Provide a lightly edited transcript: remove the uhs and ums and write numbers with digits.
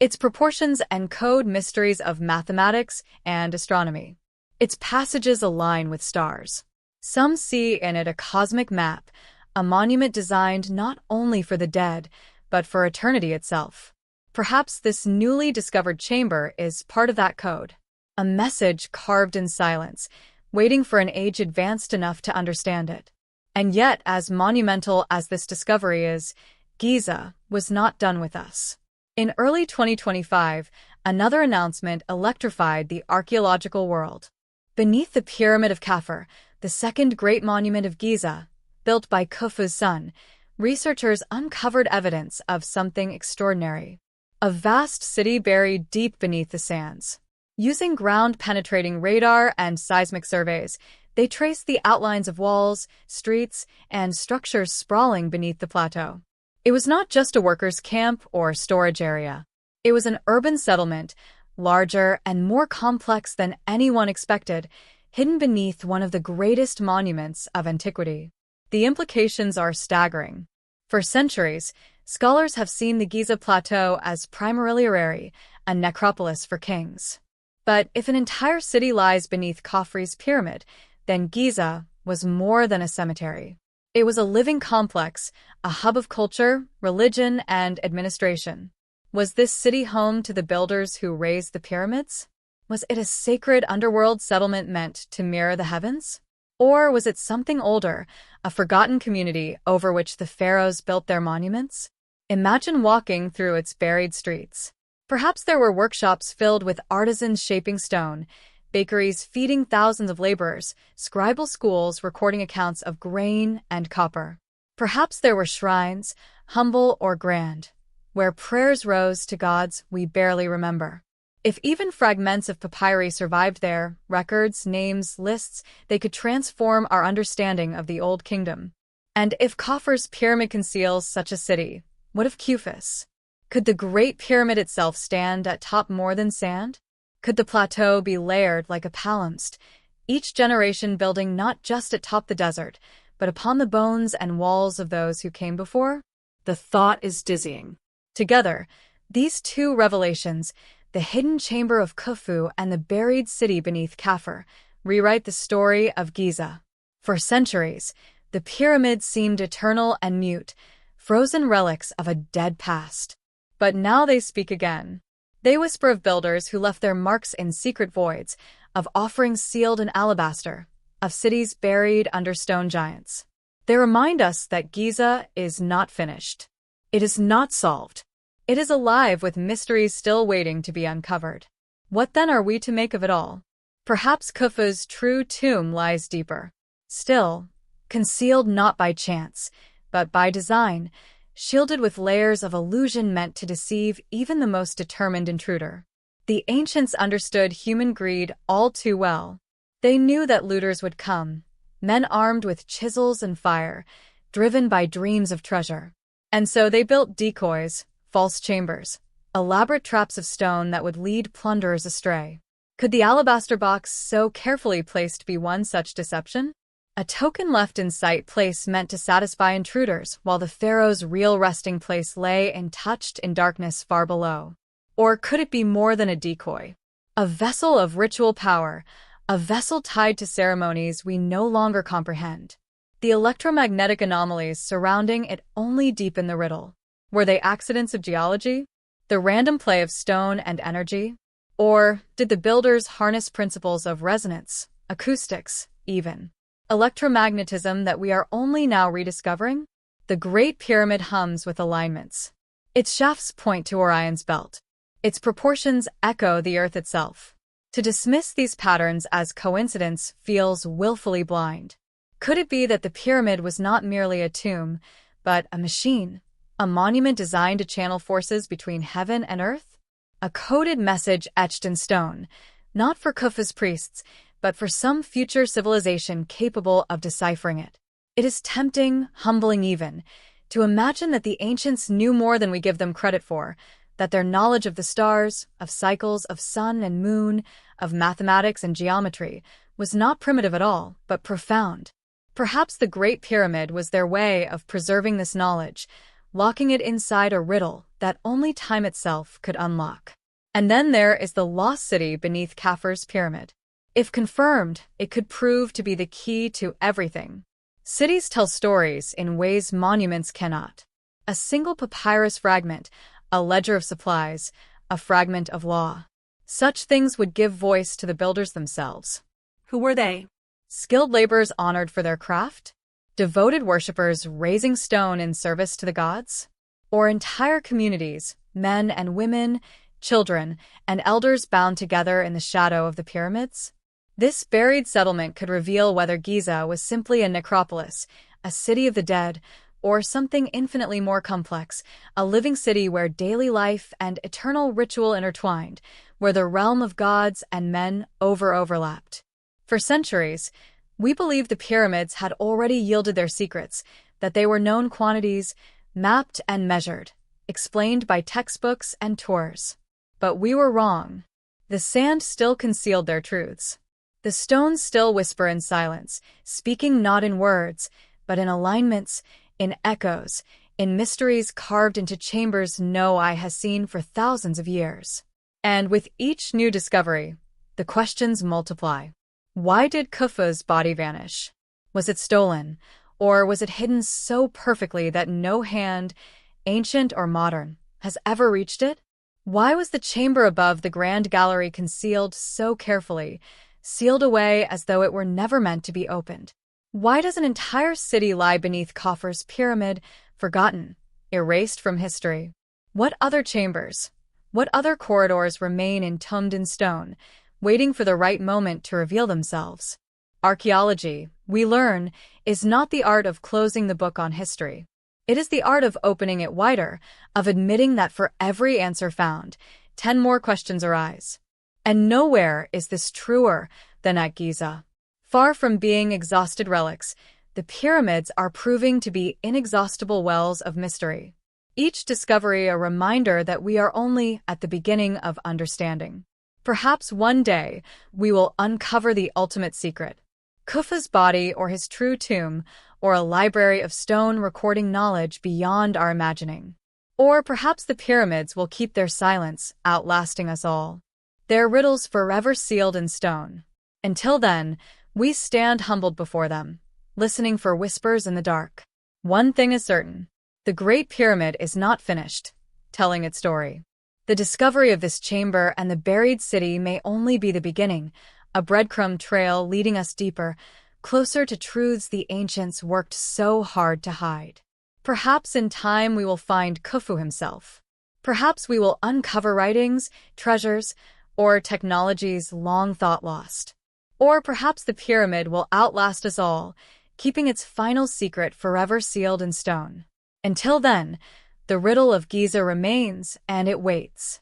Its proportions encode mysteries of mathematics and astronomy. Its passages align with stars. Some see in it a cosmic map, a monument designed not only for the dead, but for eternity itself. Perhaps this newly discovered chamber is part of that code. A message carved in silence, waiting for an age advanced enough to understand it. And yet, as monumental as this discovery is, Giza was not done with us. In early 2025, another announcement electrified the archaeological world. Beneath the Pyramid of Khufu, the second great monument of Giza, built by Khufu's son, researchers uncovered evidence of something extraordinary. A vast city buried deep beneath the sands. Using ground-penetrating radar and seismic surveys, they traced the outlines of walls, streets, and structures sprawling beneath the plateau. It was not just a workers' camp or storage area. It was an urban settlement, larger and more complex than anyone expected, hidden beneath one of the greatest monuments of antiquity. The implications are staggering. For centuries, scholars have seen the Giza Plateau as primarily a necropolis for kings. But if an entire city lies beneath Khufu's pyramid, then Giza was more than a cemetery. It was a living complex, a hub of culture, religion, and administration. Was this city home to the builders who raised the pyramids? Was it a sacred underworld settlement meant to mirror the heavens? Or was it something older, a forgotten community over which the pharaohs built their monuments? Imagine walking through its buried streets. Perhaps there were workshops filled with artisans shaping stone, bakeries feeding thousands of laborers, scribal schools recording accounts of grain and copper. Perhaps there were shrines, humble or grand, where prayers rose to gods we barely remember. If even fragments of papyri survived there, records, names, lists, they could transform our understanding of the Old Kingdom. And if Khufu's pyramid conceals such a city, what of Khufu's? Could the Great Pyramid itself stand atop more than sand? Could the plateau be layered like a palimpsest, each generation building not just atop the desert, but upon the bones and walls of those who came before? The thought is dizzying. Together, these two revelations, the hidden chamber of Khufu and the buried city beneath Khufu, rewrite the story of Giza. For centuries, the pyramids seemed eternal and mute, frozen relics of a dead past. But now they speak again. They whisper of builders who left their marks in secret voids, of offerings sealed in alabaster, of cities buried under stone giants. They remind us that Giza is not finished. It is not solved. It is alive with mysteries still waiting to be uncovered. What then are we to make of it all? Perhaps Khufu's true tomb lies deeper. Still, concealed not by chance, but by design, shielded with layers of illusion meant to deceive even the most determined intruder. The ancients understood human greed all too well. They knew that looters would come, men armed with chisels and fire, driven by dreams of treasure. And so they built decoys, false chambers, elaborate traps of stone that would lead plunderers astray. Could the alabaster box so carefully placed be one such deception? A token left in sight place meant to satisfy intruders, while the pharaoh's real resting place lay untouched in darkness far below. Or could it be more than a decoy? A vessel of ritual power, a vessel tied to ceremonies we no longer comprehend. The electromagnetic anomalies surrounding it only deepen the riddle. Were they accidents of geology? The random play of stone and energy? Or did the builders harness principles of resonance, acoustics, even electromagnetism that we are only now rediscovering? The Great Pyramid hums with alignments. Its shafts point to Orion's belt. Its proportions echo the Earth itself. To dismiss these patterns as coincidence feels willfully blind. Could it be that the pyramid was not merely a tomb, but a machine, a monument designed to channel forces between heaven and earth? A coded message etched in stone, not for Khufu's priests, but for some future civilization capable of deciphering it. It is tempting, humbling even, to imagine that the ancients knew more than we give them credit for, that their knowledge of the stars, of cycles, of sun and moon, of mathematics and geometry, was not primitive at all, but profound. Perhaps the Great Pyramid was their way of preserving this knowledge, locking it inside a riddle that only time itself could unlock. And then there is the lost city beneath Khufu's pyramid. If confirmed, it could prove to be the key to everything. Cities tell stories in ways monuments cannot. A single papyrus fragment, a ledger of supplies, a fragment of law. Such things would give voice to the builders themselves. Who were they? Skilled laborers honored for their craft? Devoted worshippers raising stone in service to the gods? Or entire communities, men and women, children, and elders bound together in the shadow of the pyramids? This buried settlement could reveal whether Giza was simply a necropolis, a city of the dead, or something infinitely more complex, a living city where daily life and eternal ritual intertwined, where the realm of gods and men overlapped. For centuries, we believed the pyramids had already yielded their secrets, that they were known quantities, mapped and measured, explained by textbooks and tours. But we were wrong. The sand still concealed their truths. The stones still whisper in silence, speaking not in words, but in alignments, in echoes, in mysteries carved into chambers no eye has seen for thousands of years. And with each new discovery, the questions multiply. Why did Khufu's body vanish? Was it stolen, or was it hidden so perfectly that no hand, ancient or modern, has ever reached it? Why was the chamber above the grand gallery concealed so carefully, sealed away as though it were never meant to be opened? Why does an entire city lie beneath Khufu's pyramid, forgotten, erased from history? What other chambers, what other corridors remain entombed in stone, waiting for the right moment to reveal themselves? Archaeology, we learn, is not the art of closing the book on history. It is the art of opening it wider, of admitting that for every answer found, 10 more questions arise. And nowhere is this truer than at Giza. Far from being exhausted relics, the pyramids are proving to be inexhaustible wells of mystery. Each discovery a reminder that we are only at the beginning of understanding. Perhaps one day we will uncover the ultimate secret. Khufu's body or his true tomb, or a library of stone recording knowledge beyond our imagining. Or perhaps the pyramids will keep their silence, outlasting us all. Their riddles forever sealed in stone. Until then, we stand humbled before them, listening for whispers in the dark. One thing is certain. The Great Pyramid is not finished, telling its story. The discovery of this chamber and the buried city may only be the beginning, a breadcrumb trail leading us deeper, closer to truths the ancients worked so hard to hide. Perhaps in time we will find Khufu himself. Perhaps we will uncover writings, treasures, or technologies long thought lost. Or perhaps the pyramid will outlast us all, keeping its final secret forever sealed in stone. Until then, the riddle of Giza remains, and it waits.